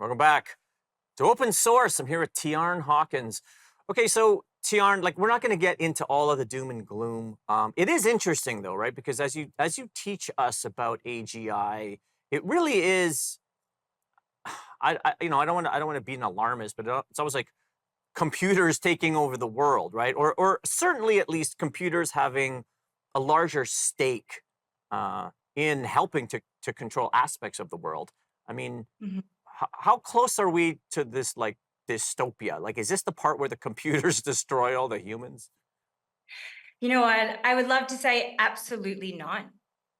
Welcome back to Open Source. I'm here with Tiarne Hawkins. Okay, so Tiarne, like we're not going to get into all of the doom and gloom. It is interesting though, right? Because as you teach us about AGI, it really is. I don't want to be an alarmist, but it's always like computers taking over the world, right? Or certainly at least computers having a larger stake in helping to control aspects of the world. I mean, Mhm. how close are we to this like dystopia? Like, is this the part where the computers destroy all the humans? You know what? I would love to say absolutely not.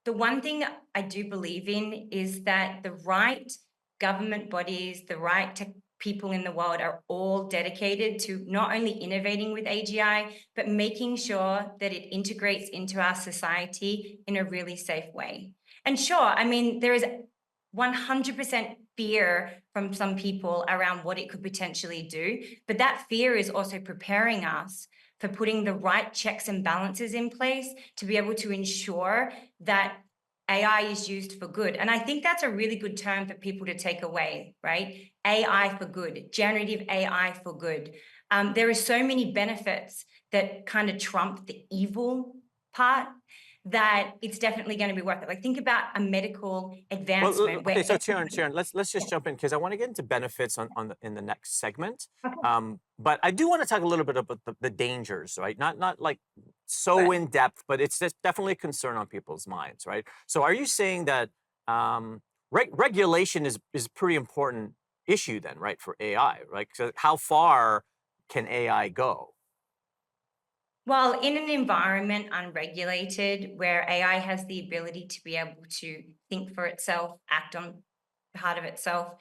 The one thing I do believe in is that the right government bodies, the right people in the world are all dedicated to not only innovating with AGI, but making sure that it integrates into our society in a really safe way. And sure, I mean, there is 100% fear from some people around what it could potentially do, but that fear is also preparing us for putting the right checks and balances in place to be able to ensure that AI is used for good. And I think that's a really good term for people to take away, right? AI for good, generative AI for good. There are so many benefits that kind of trump the evil part that it's definitely going to be worth it. Like think about a medical advancement where Okay, so Sharon, let's just yeah, jump in because I want to get into benefits in the next segment. okay, But I do want to talk a little bit about the dangers, right? Not like so good. in depth, but it's just definitely a concern on people's minds, right? So are you saying that regulation is a pretty important issue then, right, for AI, right? So how far can AI go? Well, in an environment unregulated where AI has the ability to be able to think for itself, act on part of itself,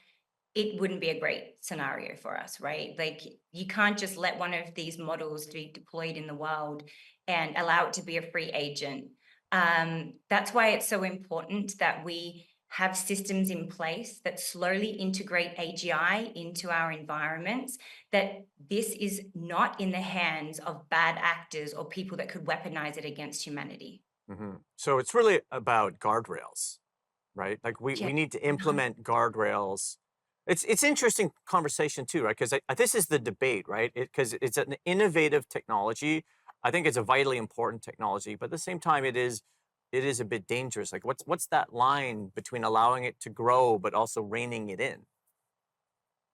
it wouldn't be a great scenario for us, right? Like you can't just let one of these models be deployed in the world and allow it to be a free agent. That's why it's so important that we have systems in place that slowly integrate AGI into our environments, that this is not in the hands of bad actors or people that could weaponize it against humanity. So it's really about guardrails, right? Like Yeah. we need to implement guardrails. It's interesting conversation too, right? Because this is the debate, right? Because it's an innovative technology. I think it's a vitally important technology, but at the same time, it is a bit dangerous. Like what's that line between allowing it to grow but also reining it in?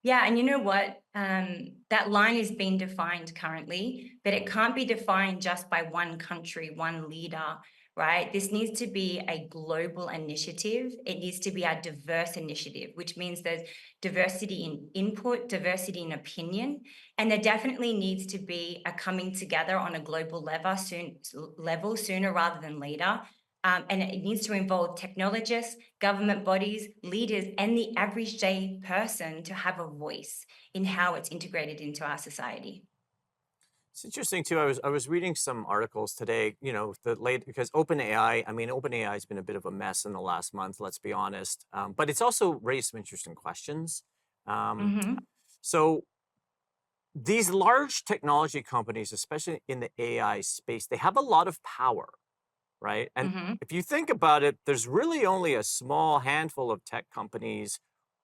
Yeah, and you know what? That line is being defined currently, but it can't be defined just by one country, one leader, right? This needs to be a global initiative. It needs to be a diverse initiative, which means there's diversity in input, diversity in opinion, and there definitely needs to be a coming together on a global level sooner rather than later. And it needs to involve technologists, government bodies, leaders, and the average day person to have a voice in how it's integrated into our society. It's interesting too. I was reading some articles today, the late because OpenAI, I mean, OpenAI has been a bit of a mess in the last month, let's be honest. But it's also raised some interesting questions. Um, Hmm. so these large technology companies, especially in the AI space, they have a lot of power, right? And Hmm. if you think about it, there's really only a small handful of tech companies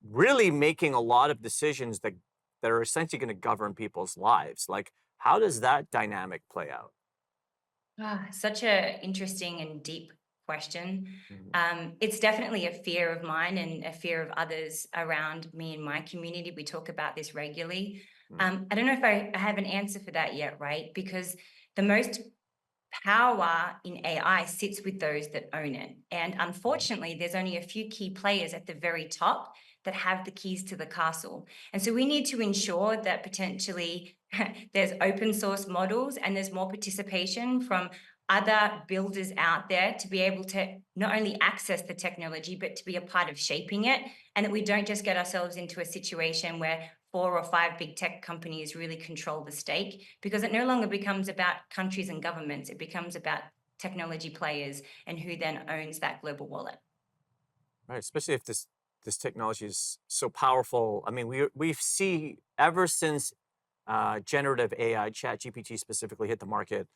really making a lot of decisions that are essentially going to govern people's lives. Like, how does that dynamic play out? Such a interesting and deep question. Mhm. It's definitely a fear of mine and a fear of others around me and my community. We talk about this regularly. Mm. I don't know if I have an answer for that yet, right? Because the most power in AI sits with those that own it. And unfortunately, there's only a few key players at the very top that have the keys to the castle. And so we need to ensure that potentially there's open source models and there's more participation from other builders out there to be able to not only access the technology, but to be a part of shaping it. And that we don't just get ourselves into a situation where 4 or 5 big tech companies really control the stake, because it no longer becomes about countries and governments. It becomes about technology players and who then owns that global wallet. Right, especially if this technology is so powerful. I mean, we see ever since generative AI, Chat GPT specifically hit the market,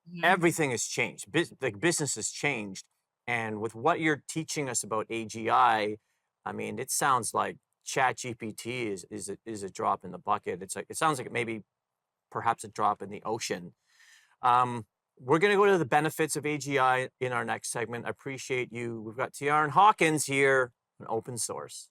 Mhm. everything has changed. Like business has changed, and with what you're teaching us about AGI, I mean, it sounds like Chat GPT is a drop in the bucket. It's like, it sounds like maybe perhaps a drop in the ocean. We're going to go to the benefits of AGI in our next segment. I appreciate you. We've got Tiarne Hawkins here on open source.